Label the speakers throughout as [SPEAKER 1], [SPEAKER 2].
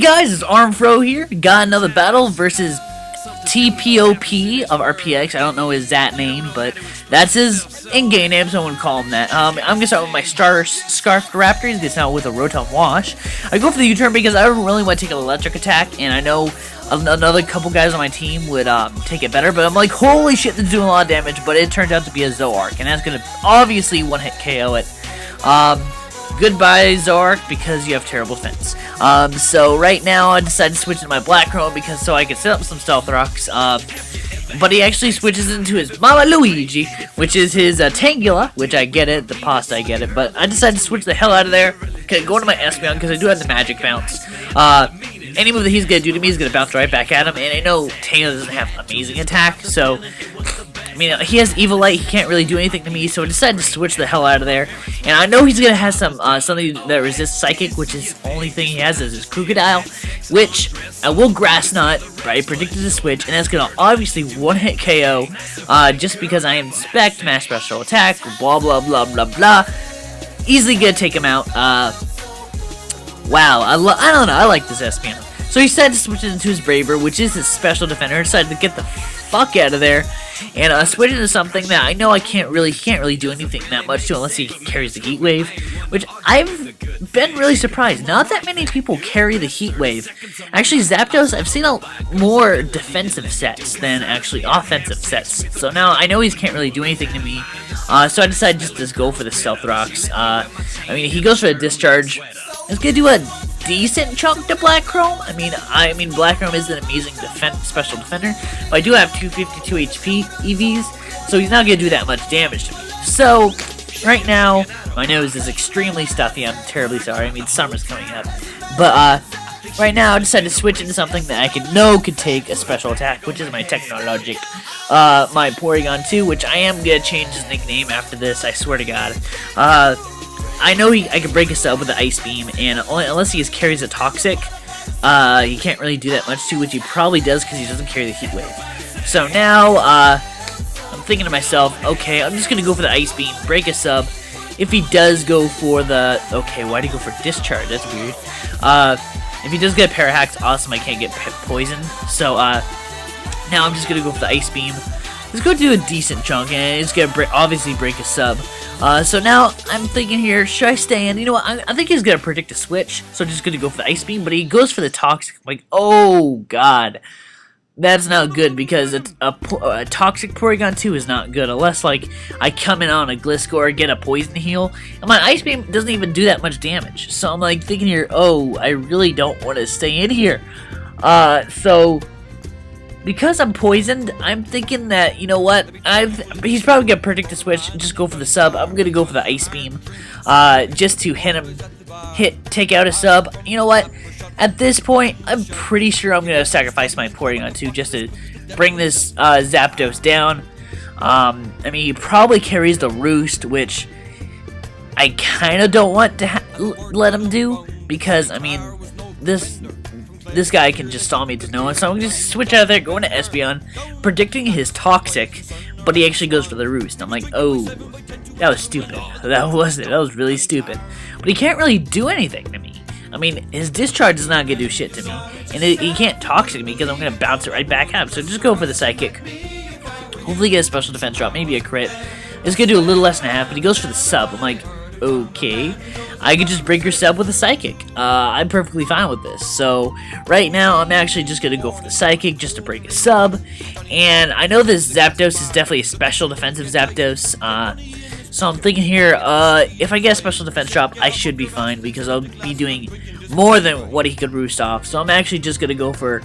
[SPEAKER 1] guys, it's Armedfro here. Got another battle versus TPoP of RPX. I don't know his name, but that's his in-game name, so I'm going to call him that. I'm going to start with my Scarf Raptor. He's going to start with a Rotom Wash. I go for the U-turn because I don't really want to take an electric attack, and I know another couple guys on my team would take it better, but I'm like, holy shit, that's doing a lot of damage, but it turns out to be a Zoroark, and that's going to obviously one-hit KO it. Goodbye, Zoroark, because you have terrible defense. So right now I decided to switch into my Black Chrome because so I could set up some Stealth Rocks. But he actually switches into his Mama Luigi, which is his Tangela, which I get it, the pasta I get it, but I decided to switch the hell out of there. Go into my Espeon because I do have the Magic Bounce. Any move that he's going to do to me is going to bounce right back at him, and I know Tangela doesn't have amazing attack, so I mean, he has Evil Light, he can't really do anything to me, so I decided to switch the hell out of there. And I know he's going to have something that resists Psychic, which is the only thing he has is his Crocodile, which I will Grass Knot, I predicted to switch, and that's going to obviously one-hit KO, just because I inspect Mass Special Attack, blah blah blah blah blah. Easily going to take him out. Wow, I don't know, I like this Espeon. So he decided to switch it into his Braver, which is his special defender, decided to get the fuck out of there, and switch into something that I know he can't really do anything that much to unless he carries the Heat Wave, which I've been really surprised. Not that many people carry the Heat Wave. Actually, Zapdos, I've seen more defensive sets than actually offensive sets. So now I know he can't really do anything to me, so I decided just to go for the Stealth Rocks. I mean, he goes for a Discharge. It's gonna do a decent chunk to Black Chrome. I mean, Black Chrome is an amazing special defender, but I do have 252 HP EVs, so he's not gonna do that much damage to me. So right now, my nose is extremely stuffy. I'm terribly sorry. I mean, summer's coming up, but right now I decided to switch into something that I could take a special attack, which is my Technologic, my Porygon 2, which I am gonna change his nickname after this. I swear to God. I know I can break a sub with the Ice Beam, and unless he carries a Toxic, he can't really do that much too, which he probably does because he doesn't carry the Heat Wave. So now, I'm thinking to myself, okay, I'm just going to go for the Ice Beam, break a sub. If he does go for the... Okay, why'd he go for Discharge? That's weird. If he does get a Parahacks, awesome, I can't get poisoned. So, now I'm just going to go for the Ice Beam. Let's go do a decent chunk, and it's going to obviously break a sub. So now, I'm thinking here, should I stay in? You know what, I think he's going to predict a switch, so I'm just going to go for the Ice Beam, but he goes for the Toxic. I'm like, oh, God. That's not good, because a Toxic Porygon 2 is not good, unless, like, I come in on a Gliscor, get a Poison Heal, and my Ice Beam doesn't even do that much damage. So I'm, like, thinking here, oh, I really don't want to stay in here. So... because I'm poisoned, I'm thinking that, you know what, he's probably going to predict a switch and just go for the sub. I'm going to go for the Ice Beam, just to take out a sub. You know what, at this point, I'm pretty sure I'm going to sacrifice my Porygon 2 just to bring this Zapdos down. I mean, he probably carries the Roost, which I kind of don't want to let him do, because, I mean, this guy can just stall me to no one, so I'm going to switch out of there, go into Espeon, predicting his Toxic, but he actually goes for the Roost. I'm like, oh, that was stupid. That was really stupid. But he can't really do anything to me. I mean, his Discharge is not going to do shit to me, and he can't Toxic me because I'm going to bounce it right back up, so just go for the Psychic. Hopefully get a special defense drop, maybe a crit. It's going to do a little less than half, but he goes for the sub. I'm like, okay, I could just break your sub with a Psychic. I'm perfectly fine with this. So right now I'm actually just gonna go for the Psychic just to break a sub. And I know this Zapdos is definitely a special defensive Zapdos. So I'm thinking here, if I get a special defense drop, I should be fine because I'll be doing more than what he could roost off. So I'm actually just gonna go for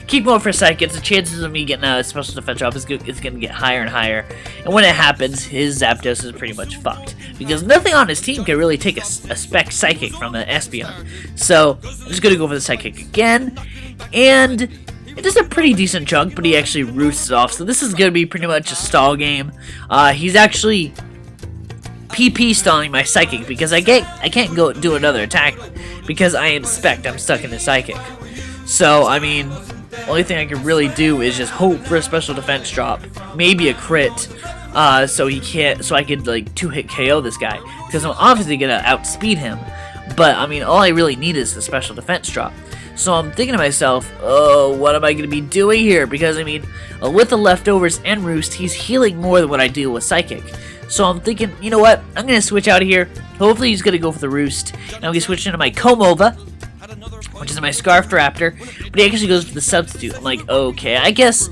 [SPEAKER 1] keep going for Psychic. The chances of me getting a special defense drop is going to get higher and higher. And when it happens, his Zapdos is pretty much fucked. Because nothing on his team can really take a spec Psychic from the Espeon. So, I'm just going to go for the Psychic again. And it does a pretty decent chunk, but he actually roosts it off. So this is going to be pretty much a stall game. He's actually PP stalling my Psychic because I can't go do another attack because I inspect. I'm stuck in the Psychic. So, I mean... only thing I can really do is just hope for a special defense drop, maybe a crit, so I could like 2-hit KO this guy, because I'm obviously gonna outspeed him. But, I mean, all I really need is the special defense drop. So I'm thinking to myself, oh, what am I going to be doing here? Because, I mean, with the leftovers and Roost, he's healing more than what I do with Psychic. So I'm thinking, you know what? I'm going to switch out of here. Hopefully he's going to go for the Roost. And I'm going to switch into my Komova, which is my Scarfed Raptor. But he actually goes for the Substitute. I'm like, okay, I guess,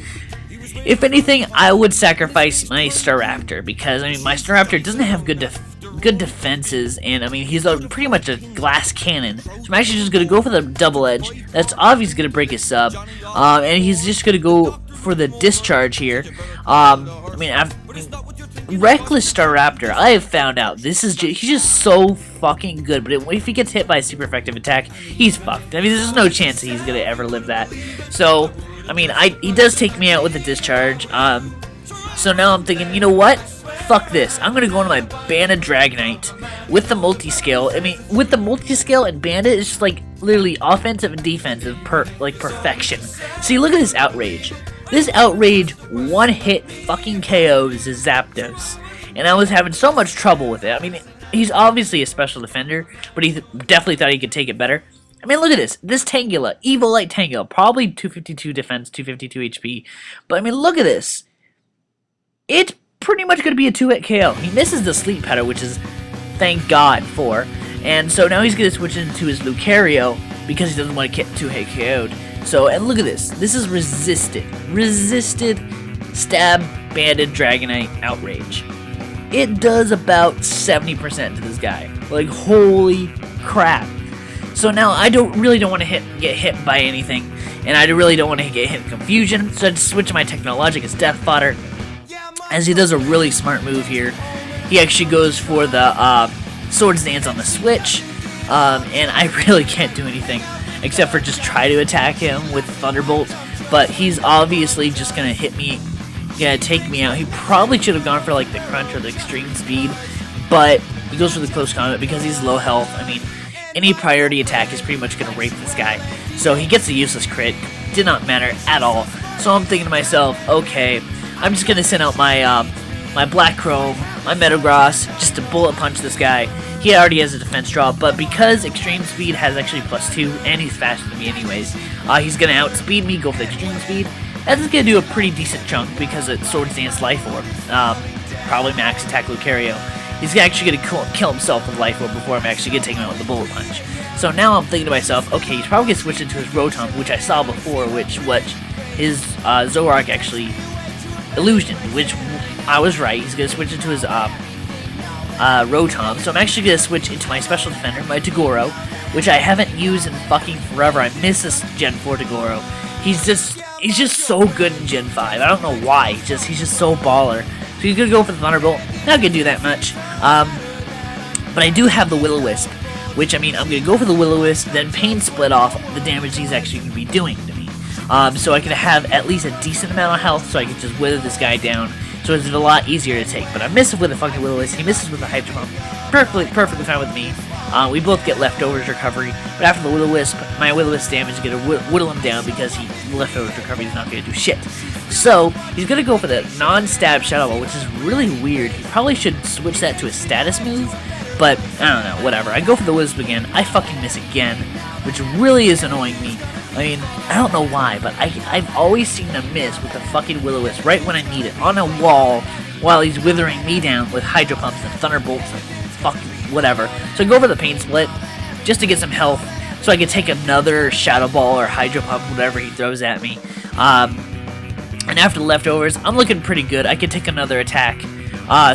[SPEAKER 1] if anything, I would sacrifice my Staraptor. Because, I mean, my Staraptor doesn't have good defenses, and I mean, he's pretty much a glass cannon. So I'm actually just going to go for the Double Edge. That's obviously going to break his sub. And he's just going to go for the Discharge here. I mean, Reckless Staraptor, I have found out, he's just so fucking good, but if he gets hit by a super effective attack, he's fucked. I mean, there's no chance that he's going to ever live that. So, I mean, he does take me out with the Discharge. So now I'm thinking, you know what? Fuck this. I'm going to go into my Bandit Dragonite with the Multiscale. I mean, with the Multiscale and Bandit, it's just like literally offensive and defensive, perfection. See, look at this Outrage. This Outrage one-hit fucking KOs is Zapdos. And I was having so much trouble with it. I mean, he's obviously a special defender, but he definitely thought he could take it better. I mean, look at this. This Tangela, Evil Light Tangela, probably 252 defense, 252 HP. But I mean, look at this. It's pretty much going to be a 2-hit KO. He misses the Sleep Powder, which is, thank God for. And so now he's going to switch into his Lucario because he doesn't want to get 2-hit KO'd. So, and look at this. This is Resisted. Resisted Stab Banded Dragonite Outrage. It does about 70% to this guy. Like, holy crap. So now I really don't want to get hit by anything. And I really don't want to get hit in Confusion. So I just switch to my Technologic as Death Fodder. As he does a really smart move here. He actually goes for the Swords Dance on the Switch. And I really can't do anything except for just try to attack him with Thunderbolt. But he's obviously just going to hit me, going to take me out. He probably should have gone for like the Crunch or the Extreme Speed. But he goes for the Close Combat because he's low health. I mean, any priority attack is pretty much going to rape this guy. So he gets a useless crit. Did not matter at all. So I'm thinking to myself, okay, I'm just going to send out my my Black Chrome, my Metagross, just to bullet punch this guy. He already has a defense drop, but because Extreme Speed has actually +2, and he's faster than me anyways, he's going to outspeed me, go for the Extreme Speed. That's going to do a pretty decent chunk because it's Swords Dance Life Orb. Probably Max Attack Lucario. He's actually going to kill himself with Life Orb before I'm actually going to take him out with the Bullet Punch. So now I'm thinking to myself, okay, he's probably going to switch into his Rotom, which I saw before, which his Zoroark actually illusioned, which I was right. He's going to switch into his Rotom, so I'm actually going to switch into my Special Defender, my Toguro, which I haven't used in fucking forever. I miss this Gen 4 Toguro. He's just so good in Gen 5. I don't know why. He's just so baller. So he's going to go for the Thunderbolt. Not going to do that much. But I do have the Will-O-Wisp, which, I mean, I'm going to go for the Will-O-Wisp, then Pain Split off the damage he's actually going to be doing to me. So I can have at least a decent amount of health, so I can just wither this guy down. So it's a lot easier to take. But I miss it with a fucking Will-O-Wisp. He misses with a Hydro Pump. Perfectly fine with me. We both get leftovers recovery. But after the Will-O-Wisp, my Will-O-Wisp damage is going to whittle him down because leftovers recovery is not going to do shit. So he's going to go for the non-stab Shadow Ball, which is really weird. He probably should switch that to a status move. But, I don't know, whatever. I go for the Wisp again. I fucking miss again, which really is annoying me. I mean, I don't know why, but I've always seen him miss with the fucking Will-O-Wisp right when I need it, on a wall, while he's withering me down with Hydro Pumps and Thunderbolts and fucking whatever. So I go for the Pain Split, just to get some health, so I can take another Shadow Ball or Hydro Pump, whatever he throws at me. And after the leftovers, I'm looking pretty good. I can take another attack,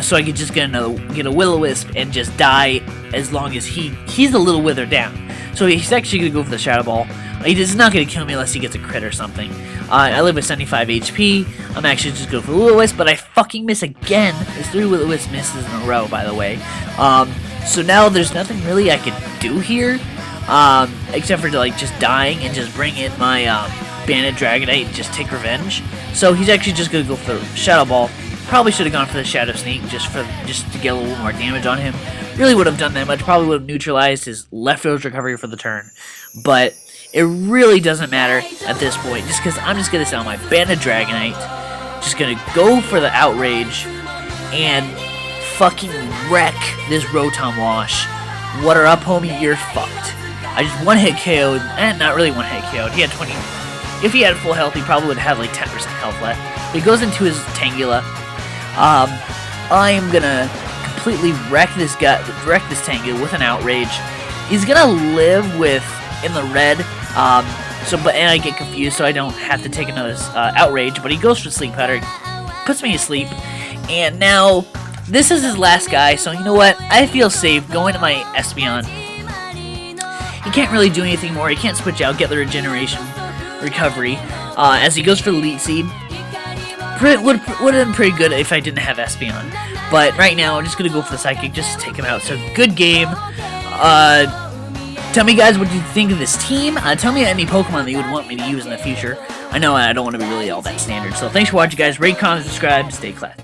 [SPEAKER 1] so I can just get a Will-O-Wisp and just die as long as he's a little withered down. So he's actually going to go for the Shadow Ball. He's not going to kill me unless he gets a crit or something. I live with 75 HP. I'm actually just going for the Will-O-Wisp, but I fucking miss again. There's 3 Will-O-Wisp misses in a row, by the way. So now there's nothing really I can do here, except for like just dying and just bring in my Bandit Dragonite and just take revenge. So he's actually just going to go for the Shadow Ball. Probably should have gone for the Shadow Sneak just to get a little more damage on him. Really would have done that much. Probably would have neutralized his leftovers recovery for the turn. But it really doesn't matter at this point, just because I'm just going to sell my Bandit Dragonite, just going to go for the Outrage, and fucking wreck this Rotom Wash What are up, homie? You're fucked. I just one-hit KO'd, and not really one-hit KO'd. He had 20. If he had full health, he probably would have like 10% health left. He goes into his Tangela. I'm gonna completely wreck this Tangela with an Outrage. He's gonna live with in the red. And I get confused, so I don't have to take another Outrage. But he goes for Sleep Powder, puts me to sleep, and now this is his last guy. So you know what? I feel safe going to my Espeon. He can't really do anything more. He can't switch out, get the regeneration, recovery. As he goes for the Elite Seed. Would have been pretty good if I didn't have Espeon. But right now, I'm just going to go for the Psychic just to take him out. So, good game. Tell me, guys, what you think of this team. Tell me any Pokemon that you would want me to use in the future. I know I don't want to be really all that standard. So, thanks for watching, guys. Rate, comment, subscribe, stay classy.